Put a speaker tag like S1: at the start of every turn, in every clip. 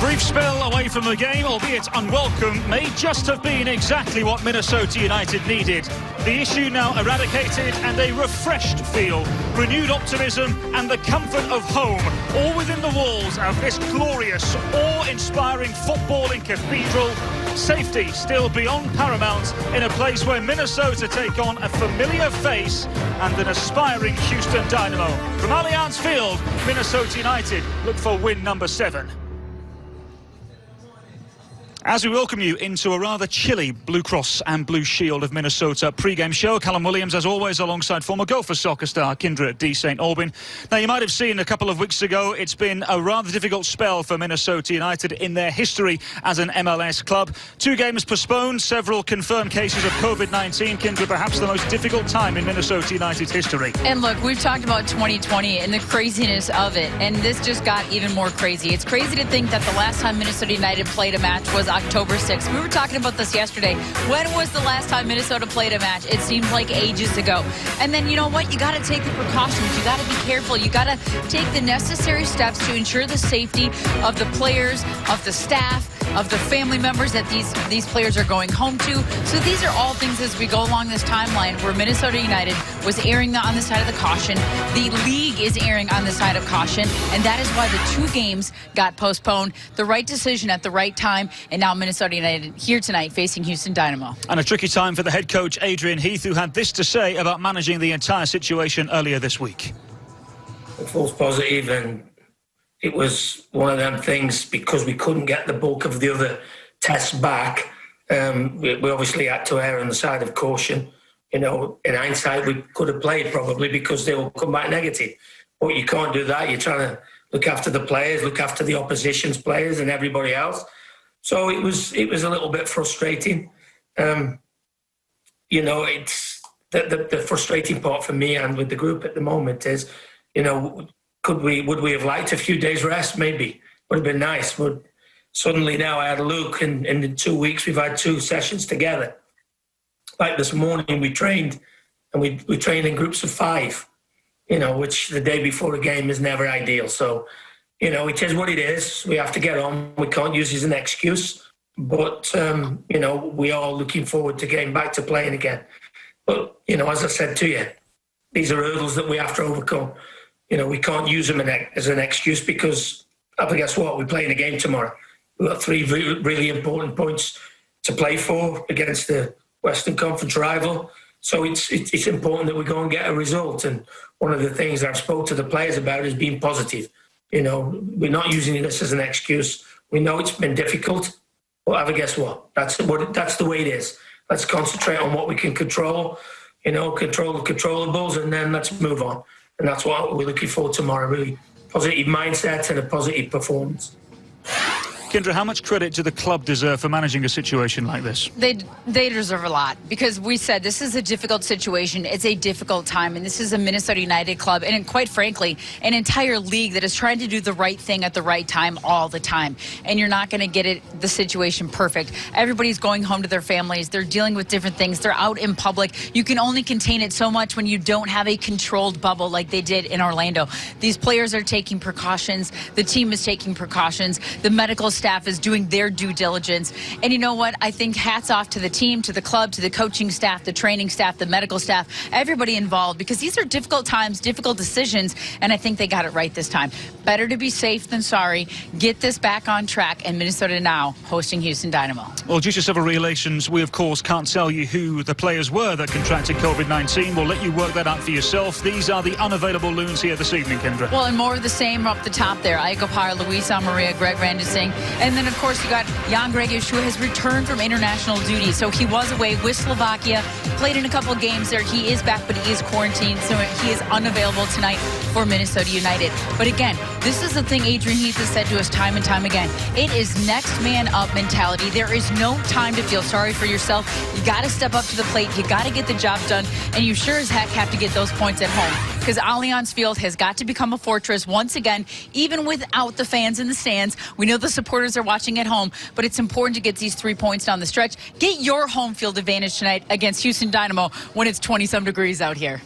S1: brief spell away from the game, albeit unwelcome, may just have been exactly what Minnesota United needed. The issue now eradicated and a refreshed feel, renewed optimism and the comfort of home, all within the walls of this glorious, awe-inspiring footballing cathedral. Safety still beyond paramount in a place where Minnesota take on a familiar face and an aspiring Houston Dynamo. From Allianz Field, Minnesota United look for win number 7. As we welcome you into a rather chilly Blue Cross and Blue Shield of Minnesota pre-game show, Callum Williams, as always, alongside former Gopher soccer star Kyndra D. St. Aubin. Now, you might have seen a couple of weeks ago, it's been a rather difficult spell for Minnesota United in their history as an MLS club. 2 games postponed, several confirmed cases of COVID-19. Kyndra, perhaps the most difficult time in Minnesota United's history.
S2: And look, we've talked about 2020 and the craziness of it, and this just got even more crazy. It's crazy to think that the last time Minnesota United played a match was October 6th. We were talking about this yesterday. When was the last time Minnesota played a match? It seems like ages ago. And then, you know what? You got to take the precautions. You got to be careful. You got to take the necessary steps to ensure the safety of the players, of the staff, of the family members that these players are going home to. So these are all things as we go along this timeline where Minnesota United was erring on the side of the caution. The league is erring on the side of caution, and that is why the 2 games got postponed. The right decision at the right time, and now Minnesota United here tonight facing Houston Dynamo. And
S1: a tricky time for the head coach Adrian Heath, who had this to say about managing the entire situation earlier this week.
S3: A false positive, and it was one of them things because we couldn't get the bulk of the other tests back. We obviously had to err on the side of caution. You know, in hindsight, we could have played probably because they will come back negative. But you can't do that. You're trying to look after the players, look after the opposition's players and everybody else. So it was a little bit frustrating. You know, it's the frustrating part for me and with the group at the moment is, you know, would we have liked a few days rest? Maybe. Would have been nice. But suddenly now I had a look, and in 2 weeks we've had 2 sessions together. Like this morning we trained, and we trained in groups of 5, you know, which the day before a game is never ideal. So, you know, it is what it is. We have to get on. We can't use it as an excuse. But, you know, we are looking forward to getting back to playing again. But, you know, as I said to you, these are hurdles that we have to overcome. You know, we can't use them as an excuse because, guess what, we're playing a game tomorrow. We've got 3 really important points to play for against the Western Conference rival. So it's important that we go and get a result. And one of the things I've spoke to the players about is being positive. You know, we're not using this as an excuse. We know it's been difficult, but guess what? That's the way it is. Let's concentrate on what we can control, you know, control the controllables, and then let's move on. And that's what we're looking for tomorrow, really positive mindset and a positive performance.
S1: Kyndra, how much credit do the club deserve for managing a situation like this?
S2: They deserve a lot, because we said this is a difficult situation. It's a difficult time, and this is a Minnesota United club, and quite frankly, an entire league that is trying to do the right thing at the right time all the time. And you're not going to get the situation perfect. Everybody's going home to their families. They're dealing with different things. They're out in public. You can only contain it so much when you don't have a controlled bubble like they did in Orlando. These players are taking precautions. The team is taking precautions. The medical staff is doing their due diligence. And you know what? I think hats off to the team, to the club, to the coaching staff, the training staff, the medical staff, everybody involved, because these are difficult times, difficult decisions, and I think they got it right this time. Better to be safe than sorry. Get this back on track, and Minnesota now hosting Houston Dynamo.
S1: Well, due to several regulations, we of course can't tell you who the players were that contracted COVID-19. We'll let you work that out for yourself. These are the unavailable Loons here this evening, Kyndra.
S2: Well, and more of the same up the top there. Aiko Par, Luis Amaria, Greg Randising, and then of course you got Jan Gregic, who has returned from international duty. So he was away with Slovakia, played in a couple of games there. He is back, but he is quarantined, so he is unavailable tonight for Minnesota United. But again, this is the thing Adrian Heath has said to us time and time again. It is next man up mentality. There is no time to feel sorry for yourself. You got to step up to the plate. You got to get the job done, and you sure as heck have to get those points at home. because Allianz Field has got to become a fortress once again, even without the fans in the stands. We know the supporters are watching at home, but it's important to get these 3 points down the stretch. Get your home field advantage tonight against Houston Dynamo when it's 20-some degrees out here.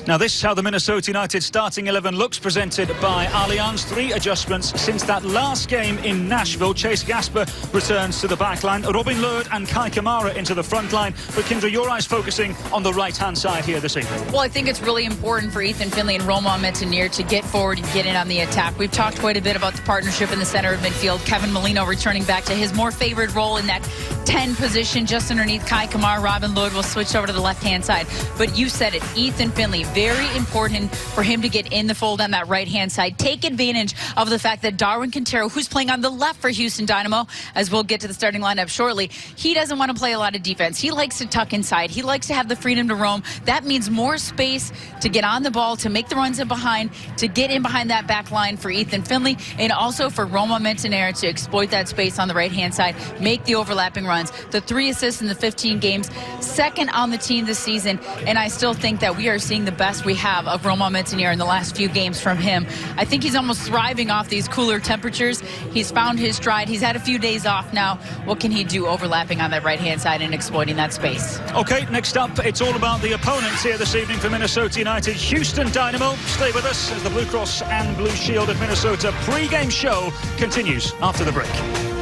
S1: Now, this is how the Minnesota United starting 11 looks, presented by Allianz. 3 adjustments since that last game in Nashville. Chase Gasper returns to the back line. Robin Lod and Kai Kamara into the front line. But Kendra, your eyes focusing on the right-hand side here this evening.
S2: Well, I think it's really important for Ethan Finley and Romain Métanire to get forward and get in on the attack. We've talked quite a bit about the partnership in the center of midfield. Kevin Molino returning back to his more favored role in that 10 position just underneath Kai Kamara. Robin Lod will switch over to the left-hand side. But you said it, Ethan Finley, very important for him to get in the fold on that right-hand side. Take advantage of the fact that Darwin Quintero, who's playing on the left for Houston Dynamo, as we'll get to the starting lineup shortly, he doesn't want to play a lot of defense. He likes to tuck inside. He likes to have the freedom to roam. That means more space to get on the ball, to make the runs in behind, to get in behind that back line for Ethan Finley, and also for Romain Métanire to exploit that space on the right-hand side, make the overlapping runs. The 3 assists in the 15 games, second on the team this season, and I still think that we are seeing the best we have of Romain Métanire in the last few games from him. I think he's almost thriving off these cooler temperatures. He's found his stride. He's had a few days off now. What can he do overlapping on that right-hand side and exploiting that space? Okay, next up, it's all about the opponents here this evening for Minnesota United. Houston Dynamo. Stay with us as the Blue Cross and Blue Shield of Minnesota pre-game show continues after the break.